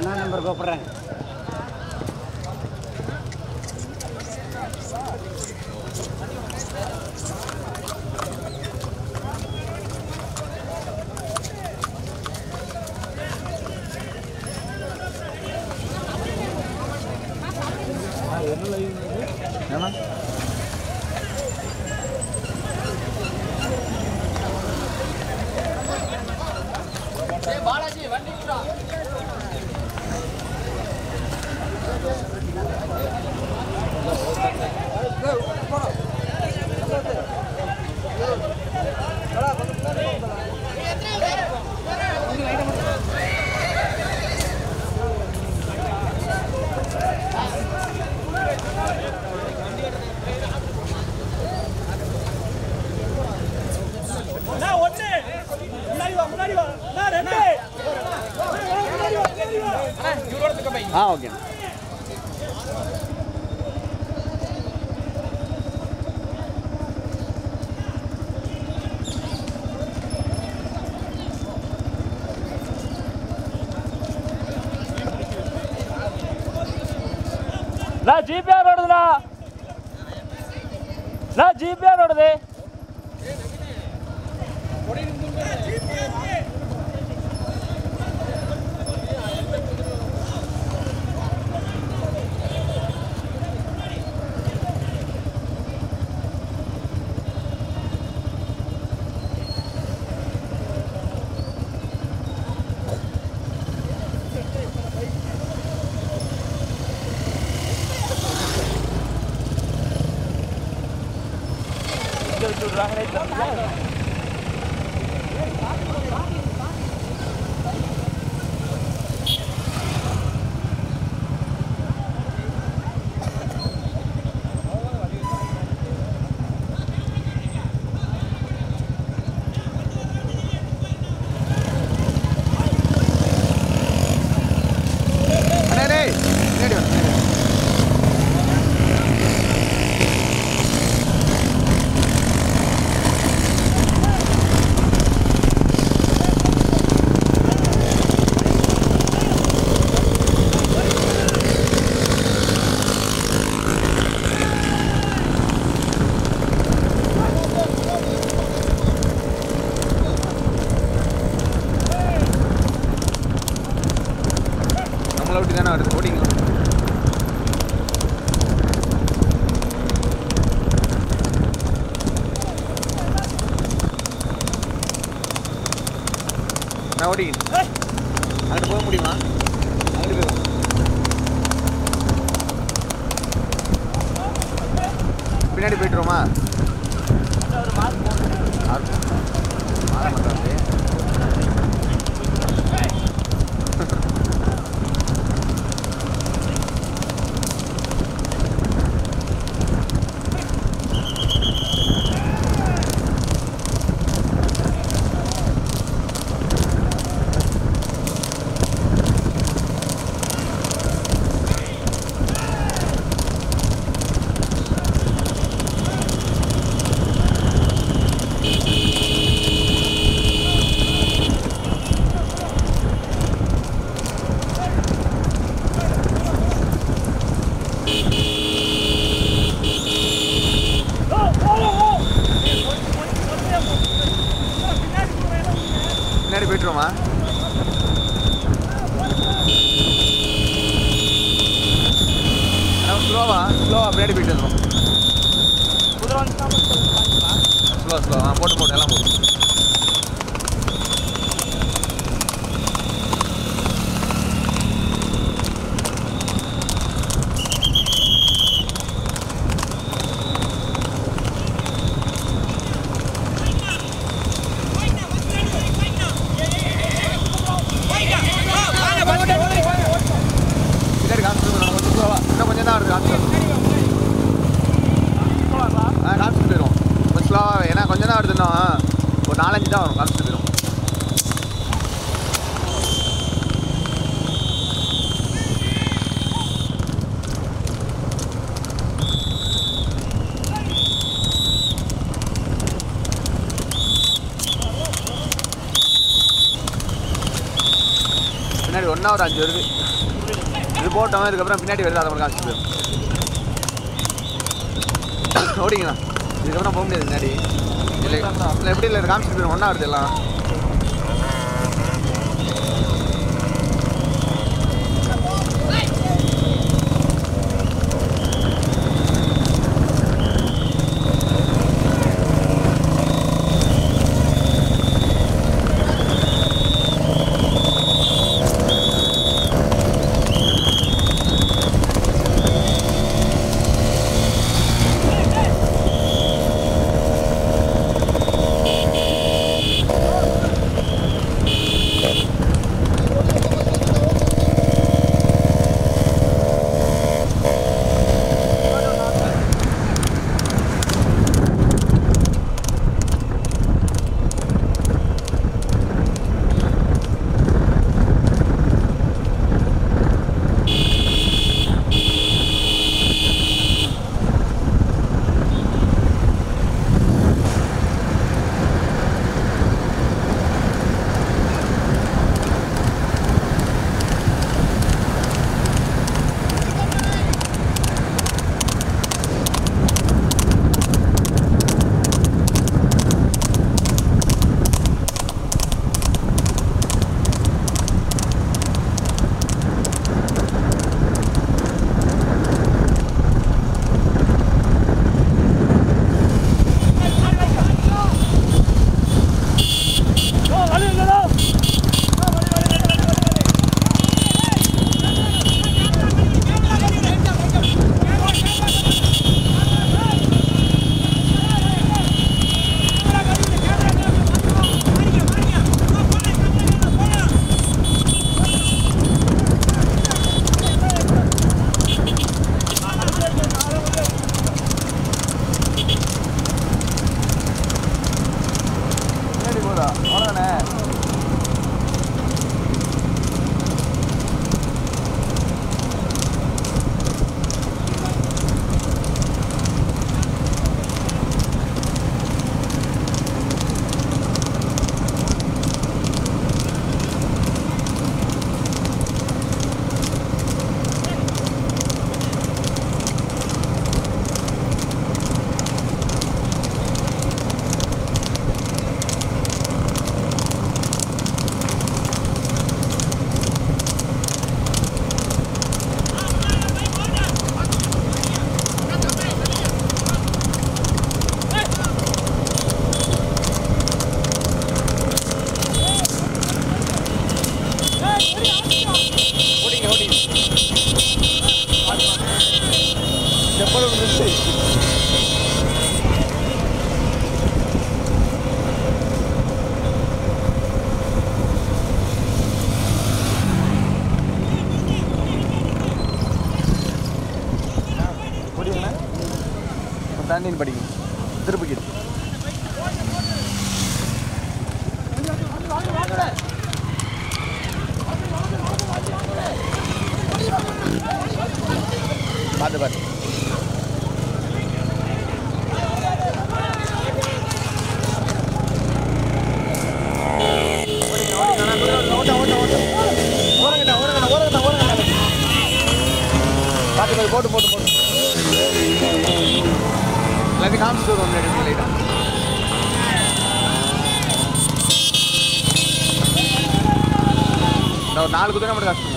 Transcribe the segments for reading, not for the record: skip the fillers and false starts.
என்ன நம்பர் கூப்பிட்றேன். பாலாஜி வண்டி ஓகே. GPR ஓடுதுடா. GPR ஓடுது. அங்கிட்டு போக முடியுமா? அங்கிட்டு போயிடும். பின்னாடி போயிட்டுருமா? பின்னாடி போயிட்டுருமா? ஸ்லோவா பின்னாடி போயிட்டு வந்துடும். ஸ்லோ போட்டு எல்லாம் போட்டு கொஞ்சம் தான் வருது. காமிச்சிட்டு போயிடும் கொஞ்சம் ஸ்லோவாக. ஏன்னா கொஞ்சம் தான் வருதுன்னா ஒரு 4-5 தான் வரும். காமிச்சிட்டு போயிடும். பின்னாடி 1 hour 5 வருது. இது போட்டோம், இதுக்கப்புறம் பின்னாடி வருது, அதை மட்டும் காமிச்சு போயிடும். ஓடிங்கண்ணா, இதுக்கப்புறம் போக முடியாது பின்னாடி. இல்லை எப்படி இல்லை காமிச்சிட்டு போயிடும், ஒன்றா வருது எல்லாம். தாண்டின்னு படிக்கும் திருப்பதி பார்த்து பார்த்து போட்டு போட்டு போட்டு எல்லாத்தையும் காமிச்சிட்டு வருவோம் லைட்டாக நான் ஒரு 4 குதிரை மட்டும் காசு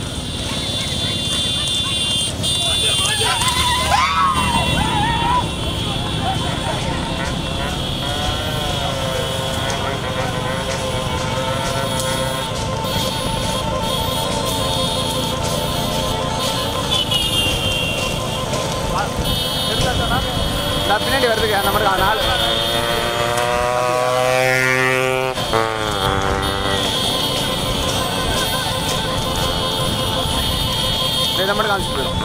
நான் பின்னாடி வருதுங்க அந்த மாதிரி 4 இதை மட்டும் காமிச்சு போயிடும்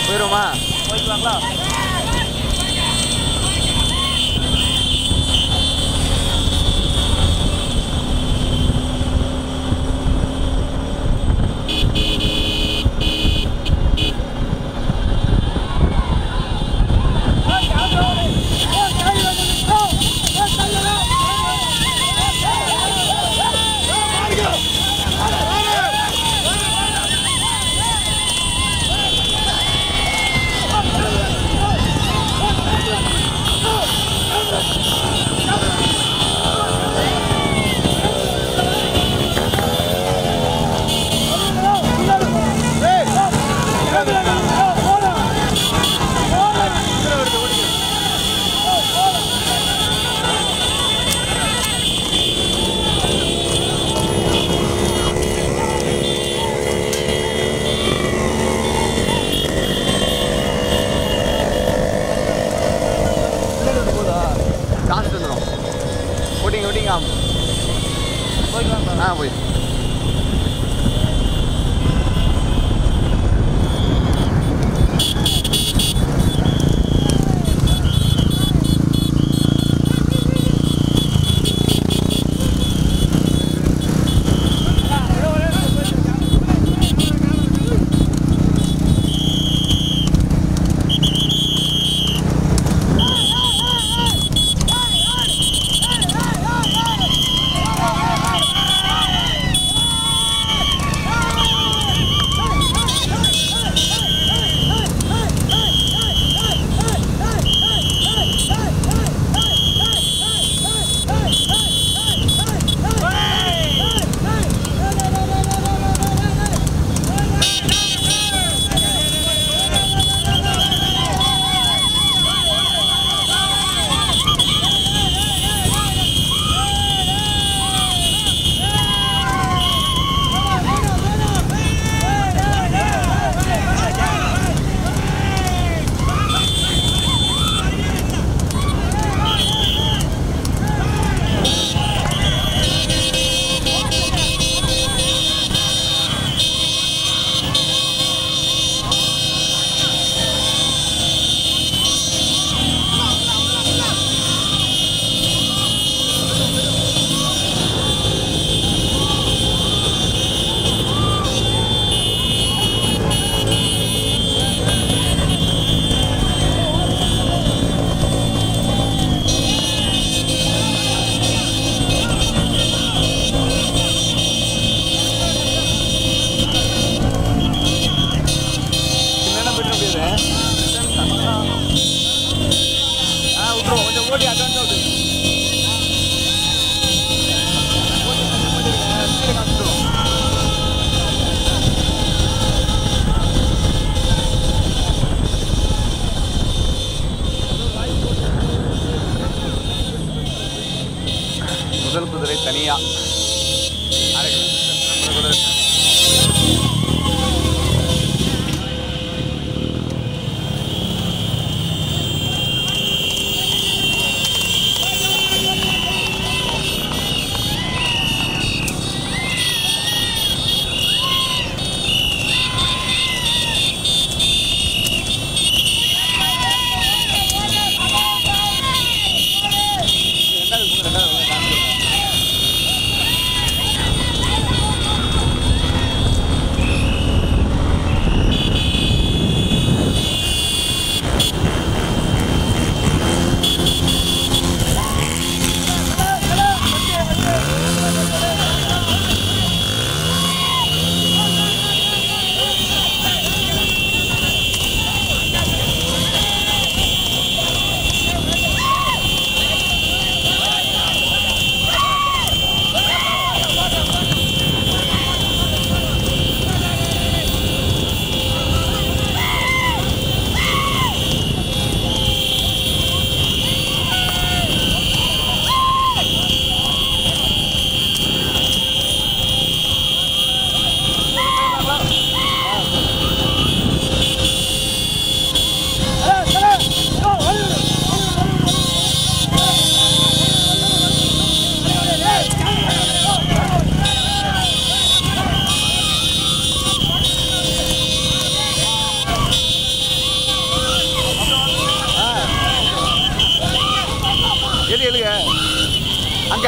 போயிடுவோமா போயிக்கலாங்களா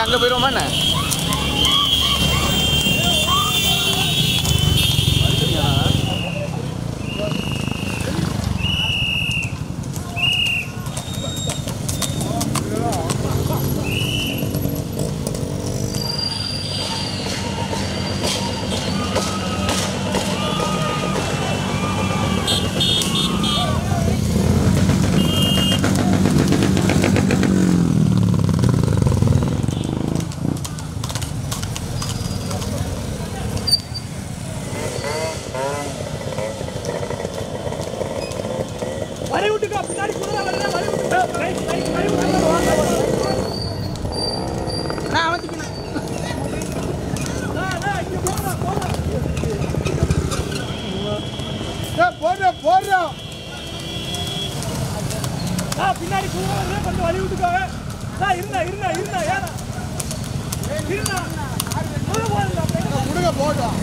அங்கே போயிடுவோமா என்ன? பின்னாடி கொஞ்சம் வழி விட்டுக்காக இருந்தா ஏன்னா முடுங்க போட்டோம்.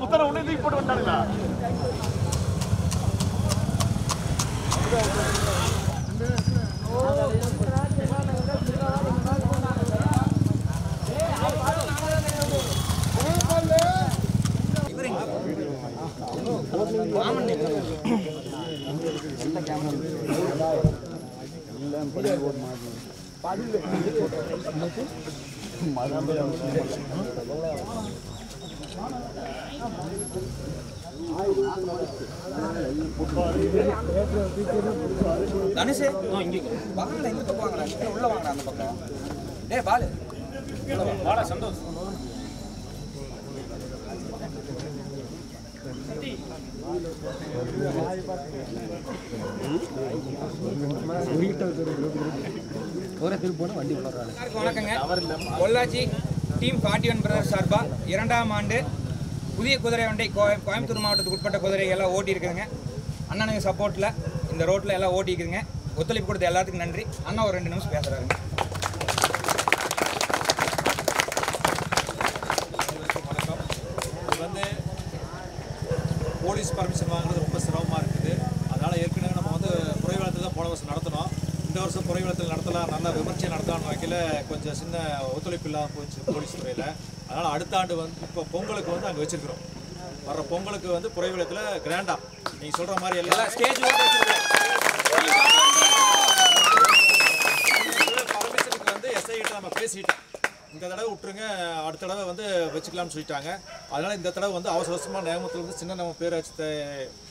முத்தனை உன்னை தூக்கி போட்டு வந்தானுங்களா? தனுஷ் இங்கே வாங்கடா, இந்த பக்கம் வாங்கடா, உள்ள வாங்கடா, அந்த பக்கம். டேய் பாலு வாடா, சந்தோஷ். வணக்கங்க. பொள்ளாச்சி டீம் 41 பிரதர்ஸ் சார்பா 2ஆம் ஆண்டு புதிய குதிரை வண்டி கோயம்புத்தூர் மாவட்டத்துக்கு உட்பட்ட குதிரைகள்லாம் ஓட்டி இருக்குதுங்க. அண்ணனுங்க சப்போர்ட்டில் இந்த ரோட்டில் எல்லாம் ஓட்டிக்குதுங்க. ஒத்துழைப்பு கொடுத்த எல்லாத்துக்கும் நன்றி. அண்ணா ஒரு 2 நிமிஷம் பேசுகிறாருங்க. வணக்கம். இது வந்து போலீஸ் பர்மிஷன் வாங்குறது ரொம்ப சிரமமாக இருக்குது. அதனால் ஏற்கனவே நம்ம வந்து புறைவளத்தில் தான் போன வருஷம் நடத்தினோம். இந்த வருஷம் புறைவளத்தில் நடத்தலாம், நல்ல விமர்சையாக நடத்தலாம்னு வைக்கல கொஞ்சம் சின்ன ஒத்துழைப்பு இல்லாமல் போச்சு போலீஸ் துறையில். அதனால் அடுத்த ஆண்டு வந்து இப்போ பொங்கலுக்கு வந்து அங்கே வச்சுருக்கிறோம். வர்ற பொங்கலுக்கு வந்து புறைவளத்தில் கிராண்டாக நீங்கள் சொல்கிற மாதிரி எல்லாம் ஸ்டேஜ் பர்மிஷனுக்கு வந்து எஸ்ஐகிட்ட நம்ம பேசிட்டோம். இந்த தடவை விட்டுருங்க, அடுத்த தடவை வந்து வச்சுக்கலாம்னு சொல்லிட்டாங்க. அதனால் இந்த தடவை வந்து அவசரமாக நேமத்தில் வந்து சின்ன நம்ம பேராட்சி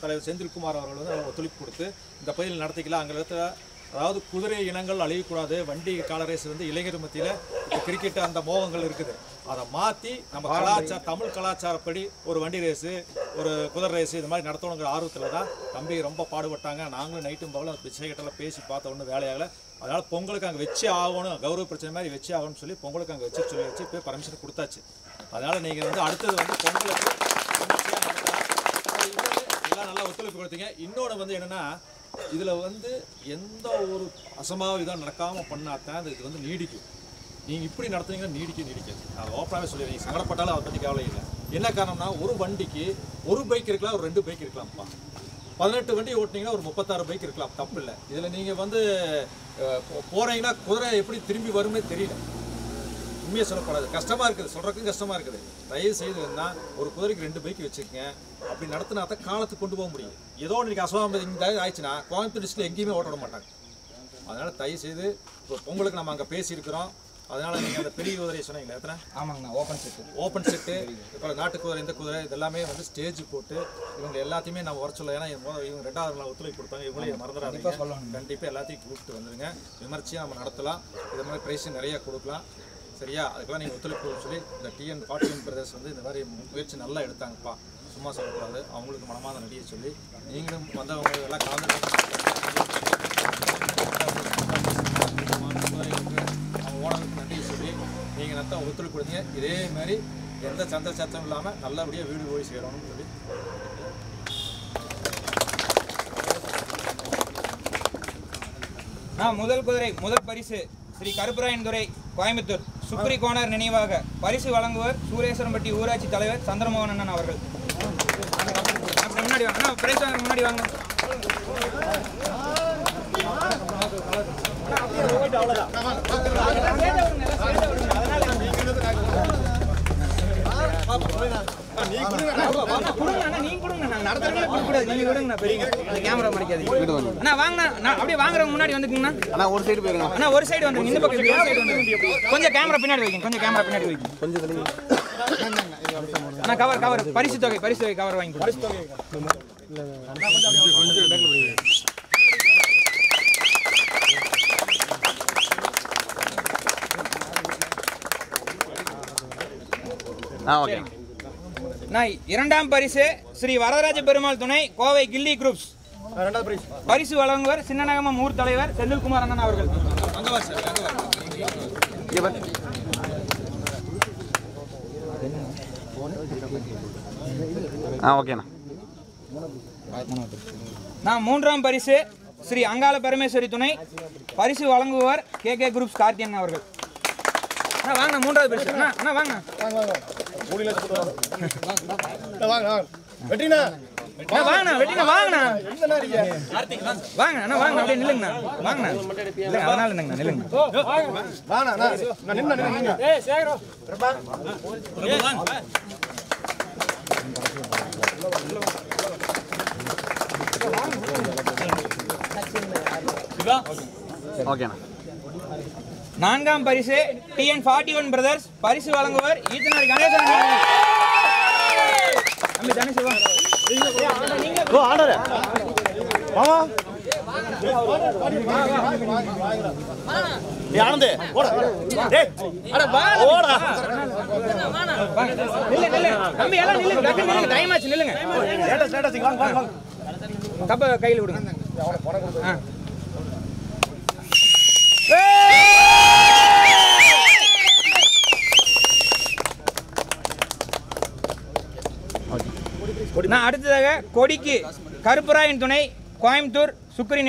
தலைவர் செந்தில்குமார் அவர்கள் வந்து ஒத்துழைப்பு கொடுத்து இந்த பகுதியில் நடத்திக்கலாம். அங்கே இடத்துல அதாவது குதிரை இனங்கள் அழியக்கூடாது, வண்டி காலரேஸ் வந்து இளைஞர் மத்தியில் இப்போ கிரிக்கெட் அந்த மோகங்கள் இருக்குது, அதை மாற்றி நம்ம தமிழ் கலாச்சாரப்படி ஒரு வண்டி ரேஸு, ஒரு குதிரை ரேஸு இது மாதிரி நடத்தணுங்கிற ஆர்வத்தில் தான் தம்பி ரொம்ப பாடுபட்டாங்க. நாங்களும் நைட்டும் பகலும் அந்த பிச்சைக்கிட்டலாம் பேசி பார்த்த ஒன்றும் வேலையாகலை. அதனால் பொங்கலுக்கு அங்கே வச்சே ஆகணும், கௌரவ பிரச்சனை மாதிரி வச்சே ஆகணும்னு சொல்லி பொங்கலுக்கு அங்கே வச்சு இப்போ பர்மிஷன் கொடுத்தாச்சு. அதனால் நீங்கள் வந்து அடுத்தது வந்து பொங்கலுக்கு எல்லாம் நல்லா ஒத்துழைப்பு கொடுத்தீங்க. இன்னொன்று வந்து என்னென்னா, இதில் வந்து எந்த ஒரு அசம்பாவிதம் நடக்காமல் பண்ணாதான் இது வந்து நீடிக்கும். நீங்கள் இப்படி நடத்துனீங்கன்னா நீடிக்காது. நான் ஓப்பனாகவே சொல்லிடுறேன். நீங்கள் சங்கடப்பட்டாலும் அதை பற்றி கவலை இல்லை. என்ன காரணம்னா, ஒரு வண்டிக்கு ஒரு பைக் இருக்கலாம், ஒரு 2 பைக் இருக்கலாம்ப்பா. 18 வண்டி ஓட்டினீங்கன்னா ஒரு 36 பைக் இருக்கலாம், தப்பு இல்லை. இதில் நீங்கள் வந்து போகிறீங்கன்னா குதிரை எப்படி திரும்பி வரும்னே தெரியல. உண்மையாக சொல்லக்கூடாது, கஷ்டமாக இருக்குது, சொல்கிறதுக்கும் கஷ்டமாக இருக்குது. தயவு செய்து இருந்தால் ஒரு குதிரைக்கு 2 பைக் வச்சுருக்கேன். அப்படி நடத்தினா தான் காலத்துக்கு கொண்டு போக முடியும். ஏதோ இன்றைக்கி அசம்பாவிதம் இந்த ஆயிடுச்சுன்னா கோயம்புத்தூர் டிஸ்ட்ரிக்டில் எங்கேயுமே ஓட்ட விட மாட்டாங்க. அதனால் தயவு செய்து இப்போ பொங்கலுக்கு நம்ம அங்கே பேசியிருக்கிறோம். அதனால் நீங்கள் அந்த பெரிய குதிரையை சொன்னீங்களா? எத்தனை? ஆமாங்கண்ணா, ஓப்பன் செட்டு இப்போ நாட்டு குதிரை, இந்த குதிரை இதெல்லாமே வந்து ஸ்டேஜ் போட்டு இவங்க எல்லாத்தையுமே நம்ம வர சொல்ல. ஏன்னா இவங்க 2வது நாள் ஒத்துழைப்பு கொடுத்தாங்க. இவங்களே மறந்துடாதீங்க, கண்டிப்பாக எல்லாத்தையும் கூப்பிட்டு வந்துடுங்க. விமர்சையாக நம்ம நடத்தலாம். இது மாதிரி ப்ரைஸும் நிறையா கொடுக்கலாம். சரியா? அதுக்கெல்லாம் நீங்கள் ஒத்துழைப்பு சொல்லி இந்த TN 41 பிரதர்ஸ் வந்து இந்த மாதிரி முயற்சி நல்லா எடுத்தாங்கப்பா, சும்மா சொல்லக்கூடாது. அவங்களுக்கு மனமாத நடிகை சொல்லி நீங்களும் வந்தவங்க எல்லாம் கலந்து ஒத்துழைப்பு கொடுத்தீங்க. இதே மாதிரி எந்த சந்த சத்தம் இல்லாமல் நல்லபடியாக வீடு போய் சேரணும்னு சொல்லி முதல் குதிரை முதல் பரிசு ஸ்ரீ கருப்பராயன் துரை கோயம்புத்தூர் சுக்ரி கோனார் நினைவாக பரிசு வழங்குவர் சூரேஸ்வரம்பட்டி ஊராட்சி தலைவர் சந்திரமோகன் அண்ணன் அவர்கள். முன்னாடி வாங்க, பிரைஸ் வாங்க, முன்னாடி வாங்க. அப்படியே வாங்குறவங்க முன்னாடி வந்துக்குங்கண்ணா. ஒரு சைடு போயிருங்க. அண்ணா ஒரு சைடு வந்துருங்க. இந்த பக்கம் ஒரு சைடு வந்துருங்க. கொஞ்சம் கேமரா பின்னாடி வைங்க. கொஞ்சம் கேமரா பின்னாடி வைங்க. அண்ணா கவர் கவர் பரிசு தொகை கவர் வாங்கி பரிசு தொகை. ஓகே. நான் இரண்டாம் பரிசு ஸ்ரீ வரதராஜ பெருமாள் துணை கோவை கில்லி குரூப்ஸ் பரிசு வழங்குவர் சின்னநகமம் ஊர் தலைவர் செந்தில்குமார் அண்ணன் அவர்கள். ஓகேண்ணா. நான் மூன்றாம் பரிசு ஸ்ரீ அங்காள பரமேஸ்வரி துணை பரிசு வழங்குவர் கே குரூப்ஸ் கார்த்தியன் அவர்கள். வாங்க மூன்றாவது பரிசு. அண்ணா வாங்க வெட்டினா வாங்கண்ணா வாங்க அண்ணா வாங்க அப்படியே நில்லுங்கண்ணா வாங்கண்ணா இல்லை அதனால இல்லைங்கண்ணா நில்லுங்க. ஓகேண்ணா. நான்காம் பரிசு TN41 பிரதர்ஸ் பரிசு வழங்குவர் ஈச்சனாரி கணேசன் கப்ப கையில் விடுங்க. நான் அடுத்ததாக கொடிக்கு கருப்பராயன் துணை கோயம்புத்தூர் சுக்ரி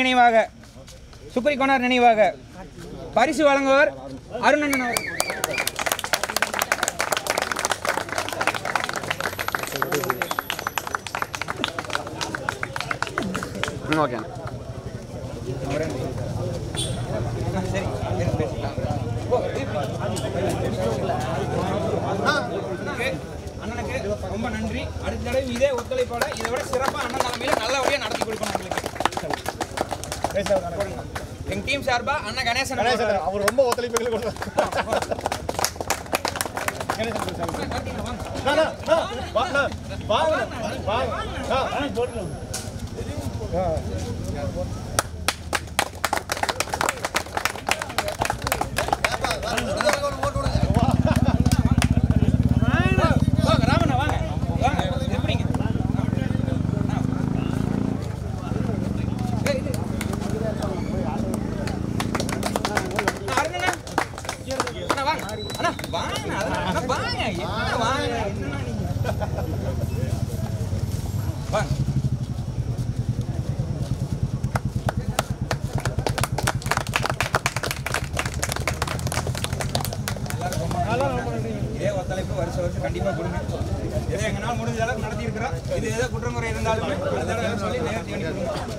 கோனார் நினைவாக பரிசு வழங்குவர் அருணண்ணன் அவர். ஓகே. அண்ணனுக்கு ரொம்ப நன்றி. அடுத்த தடவை இதே ஒத்துழைப்போட இதை விட சிறப்பாக அண்ணன் தலைமையில நல்லபடியாக நடத்தி கொடுக்கணும். எங்க டீம் சார்பா அண்ணன் கணேசன் அவர் ரொம்ப ஒத்துழைப்புகளை கொடுத்தார். இதே ஒத்துழைப்பு வருஷம் வருஷம் கண்டிப்பா கொடுங்க. எது எங்கனால முடிஞ்ச அளவுக்கு நடத்தி இருக்கிறோம். இது ஏதோ குற்றமுறை இருந்தாலும் சொல்லி நேர்த்தி பண்ணி கொடுங்க.